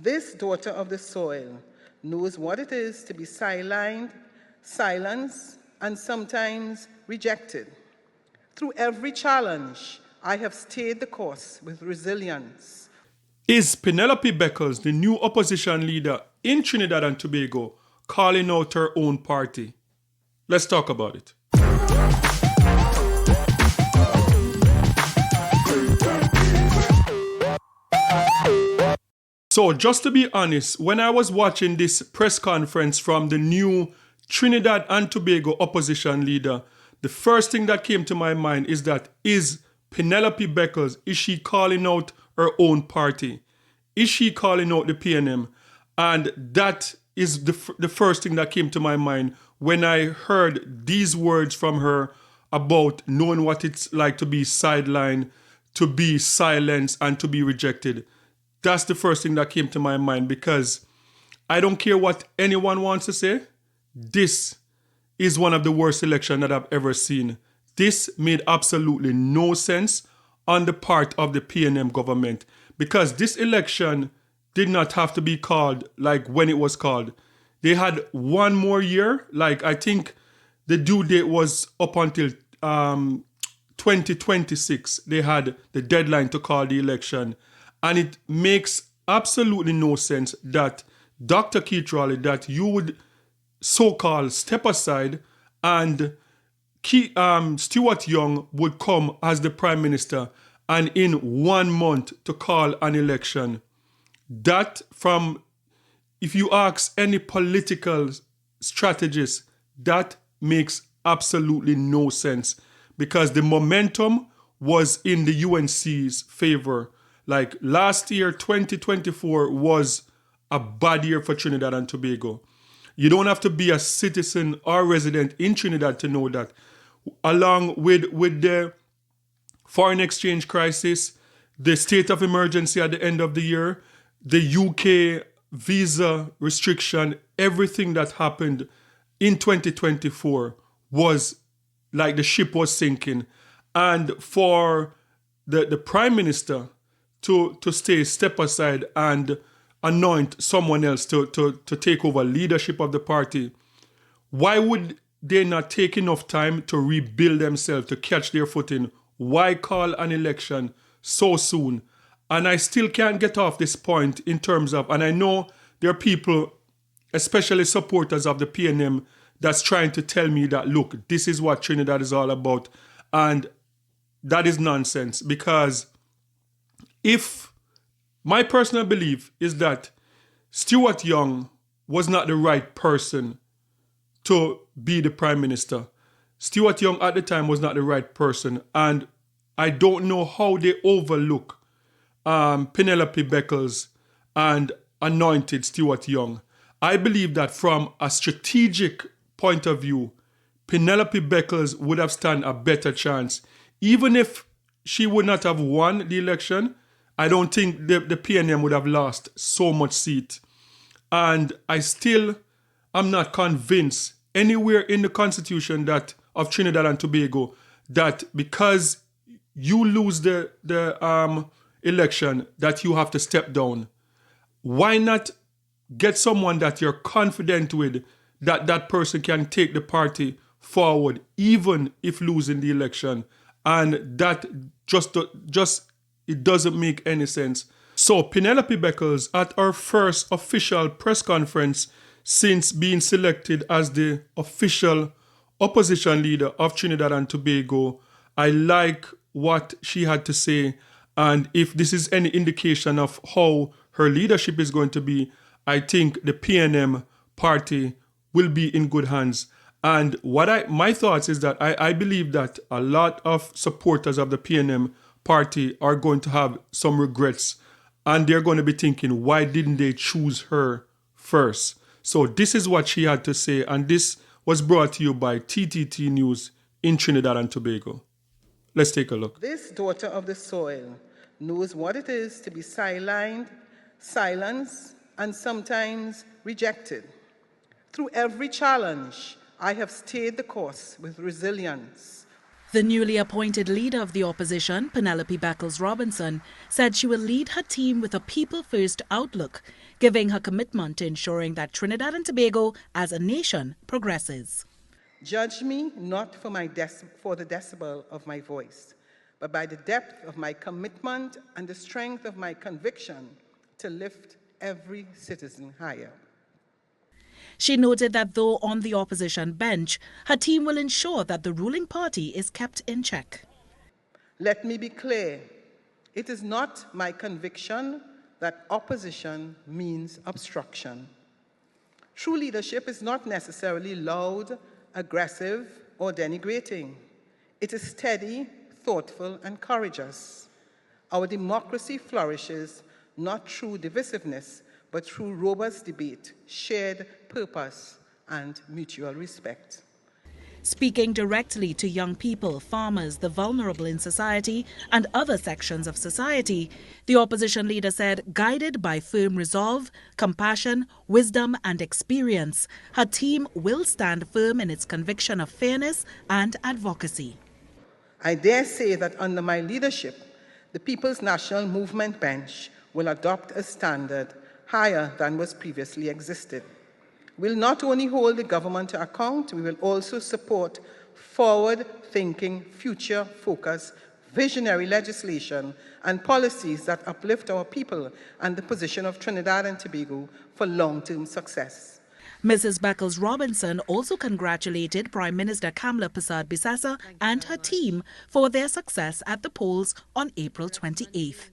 This daughter of the soil knows what it is to be sidelined, silenced, and sometimes rejected. Through every challenge, I have stayed the course with resilience. Is Pennelope Beckles, the new opposition leader in Trinidad and Tobago, calling out her own party? Let's talk about it. So just to be honest, when I was watching this press conference from the new Trinidad and Tobago opposition leader, the first thing that came to my mind is that, is Pennelope Beckles, is she calling out her own party? Is she calling out the PNM? And that is the first thing that came to my mind when I heard these words from her about knowing what it's like to be sidelined, to be silenced, and to be rejected. That's the first thing that came to my mind, because I don't care what anyone wants to say. This is one of the worst elections that I've ever seen. This made absolutely no sense on the part of the PNM government, because this election did not have to be called like when it was called. They had one more year. Like, I think the due date was up until 2026. They had the deadline to call the election. And it makes absolutely no sense that Dr. Keith Raleigh, that you would so-called step aside and Stuart Young would come as the Prime Minister and in 1 month to call an election. That, from, if you ask any political strategist, that makes absolutely no sense, because the momentum was in the UNC's favor. Like last year, 2024 was a bad year for Trinidad and Tobago. You don't have to be a citizen or resident in Trinidad to know that. Along with the foreign exchange crisis, the state of emergency at the end of the year, the UK visa restriction, everything that happened in 2024 was like the ship was sinking. And for the Prime Minister to step aside and anoint someone else to take over leadership of the party, why would they not take enough time to rebuild themselves, to catch their footing? Why call an election so soon? And I still can't get off this point in terms of, and I know there are people, especially supporters of the PNM, that's trying to tell me that, look, this is what Trinidad is all about. And that is nonsense, because if my personal belief is that Stuart Young was not the right person to be the Prime Minister. Stuart Young at the time was not the right person, and I don't know how they overlook Pennelope Beckles and anointed Stuart Young. I believe that from a strategic point of view, Pennelope Beckles would have stand a better chance. Even if she would not have won the election, I don't think the PNM would have lost so much seat. And I still am not convinced anywhere in the constitution that of Trinidad and Tobago that because you lose the election that you have to step down. Why not get someone that you're confident with, that person can take the party forward even if losing the election? And that just it doesn't make any sense. So Pennelope Beckles, at her first official press conference since being selected as the official opposition leader of Trinidad and Tobago, I like what she had to say. And if this is any indication of how her leadership is going to be, I think the PNM party will be in good hands. And my thoughts is that I believe that a lot of supporters of the PNM party are going to have some regrets, and they're going to be thinking, why didn't they choose her first? So this is what she had to say, and this was brought to you by TTT News in Trinidad and Tobago. Let's take a look. This daughter of the soil knows what it is to be sidelined, silenced, and sometimes rejected. Through every challenge, I have stayed the course with resilience. The newly appointed leader of the opposition, Pennelope Beckles Robinson, said she will lead her team with a people-first outlook, giving her commitment to ensuring that Trinidad and Tobago as a nation progresses. Judge me not for the decibel of my voice, but by the depth of my commitment and the strength of my conviction to lift every citizen higher. She noted that though on the opposition bench, her team will ensure that the ruling party is kept in check. Let me be clear, it is not my conviction that opposition means obstruction. True leadership is not necessarily loud, aggressive, or denigrating. It is steady, thoughtful, and courageous. Our democracy flourishes not through divisiveness, but through robust debate, shared purpose, and mutual respect. Speaking directly to young people, farmers, the vulnerable in society, and other sections of society, the opposition leader said, guided by firm resolve, compassion, wisdom, and experience, her team will stand firm in its conviction of fairness and advocacy. I dare say that under my leadership, the People's National Movement bench will adopt a standard higher than was previously existed. We'll not only hold the government to account, we will also support forward-thinking, future-focused, visionary legislation and policies that uplift our people and the position of Trinidad and Tobago for long-term success. Mrs. Beckles Robinson also congratulated Prime Minister Kamla Persad-Bissessar and her team for their success at the polls on April 28th.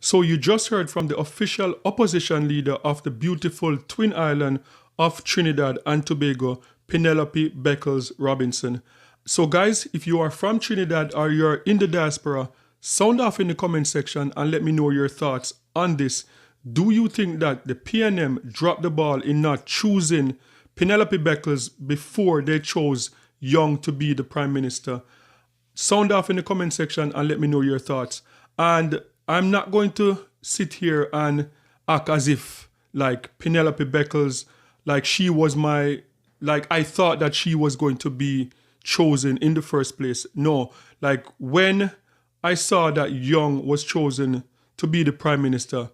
So you just heard from the official opposition leader of the beautiful twin island of Trinidad and Tobago, Pennelope Beckles Robinson. So guys, if you are from Trinidad or you're in the diaspora, sound off in the comment section and let me know your thoughts on this. Do you think that the PNM dropped the ball in not choosing Pennelope Beckles before they chose Young to be the Prime Minister? Sound off in the comment section and let me know your thoughts. And I'm not going to sit here and act as if like Pennelope Beckles, like she was I thought that she was going to be chosen in the first place. No, like when I saw that Young was chosen to be the Prime Minister,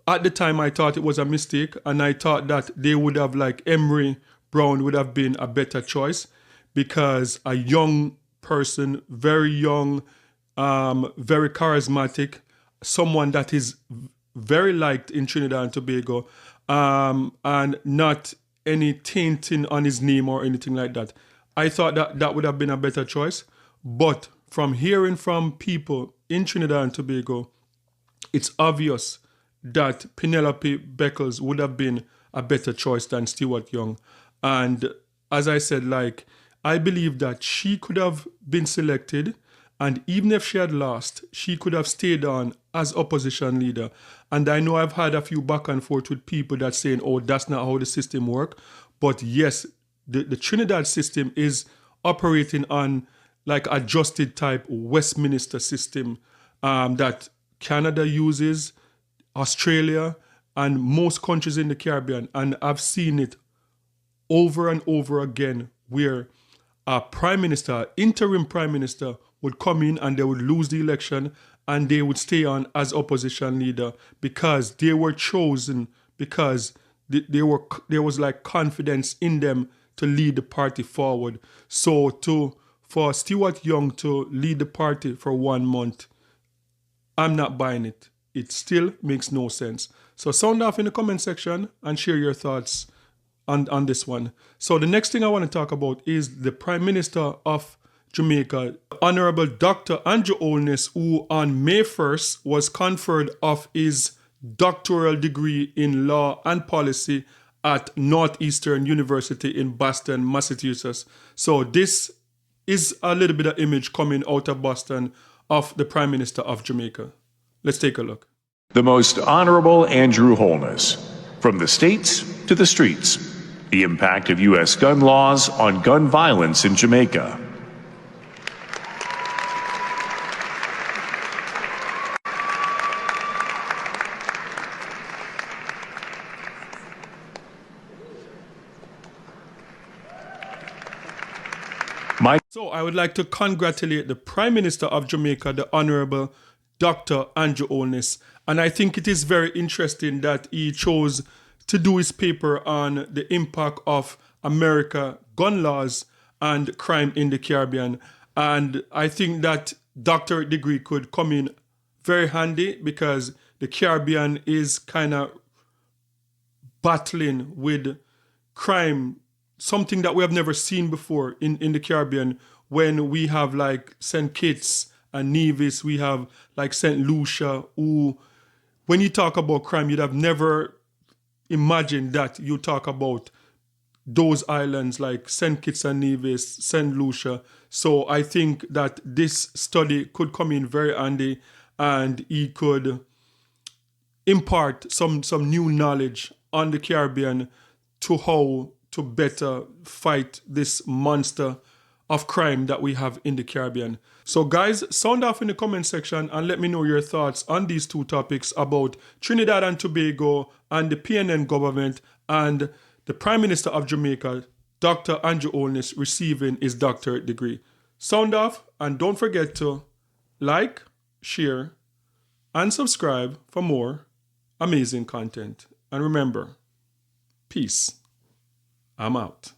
at the time I thought it was a mistake, and I thought that they would have, like Emery Brown would have been a better choice, because a young person, very young, very charismatic, someone that is very liked in Trinidad and Tobago, and not any tainting on his name or anything like that. I thought that that would have been a better choice. But from hearing from people in Trinidad and Tobago, it's obvious that Pennelope Beckles would have been a better choice than Stuart Young. And as I said, like, I believe that she could have been selected, and even if she had lost, she could have stayed on as opposition leader. And I know I've had a few back and forth with people that saying, oh, that's not how the system works. But yes, the Trinidad system is operating on like adjusted type Westminster system that Canada uses, Australia, and most countries in the Caribbean. And I've seen it over and over again where a prime minister, interim prime minister, would come in and they would lose the election and they would stay on as opposition leader because they were chosen, because there was like confidence in them to lead the party forward. So for Stuart Young to lead the party for 1 month, I'm not buying it. It still makes no sense. So sound off in the comment section and share your thoughts on this one. So the next thing I want to talk about is the Prime Minister of Jamaica, Honorable Dr. Andrew Holness, who on May 1st was conferred of his doctoral degree in law and policy at Northeastern University in Boston, Massachusetts. So this is a little bit of image coming out of Boston of the Prime Minister of Jamaica. Let's take a look. The Most Honorable Andrew Holness. From the states to the streets, the impact of U.S. gun laws on gun violence in Jamaica. So I would like to congratulate the Prime Minister of Jamaica, the Honorable Dr. Andrew Holness. And I think it is very interesting that he chose to do his paper on the impact of America gun laws and crime in the Caribbean. And I think that doctorate degree could come in very handy because the Caribbean is kind of battling with crime, something that we have never seen before in the Caribbean, when we have like St. Kitts and Nevis, we have like St. Lucia, who, when you talk about crime, you'd have never imagined that you talk about those islands like St. Kitts and Nevis, St. Lucia. So I think that this study could come in very handy and he could impart some new knowledge on the Caribbean to how to better fight this monster of crime that we have in the Caribbean. So guys, sound off in the comment section and let me know your thoughts on these two topics about Trinidad and Tobago and the PNM government and the Prime Minister of Jamaica, Dr. Andrew Holness, receiving his doctorate degree. Sound off, and don't forget to like, share, and subscribe for more amazing content. And remember, peace. I'm out.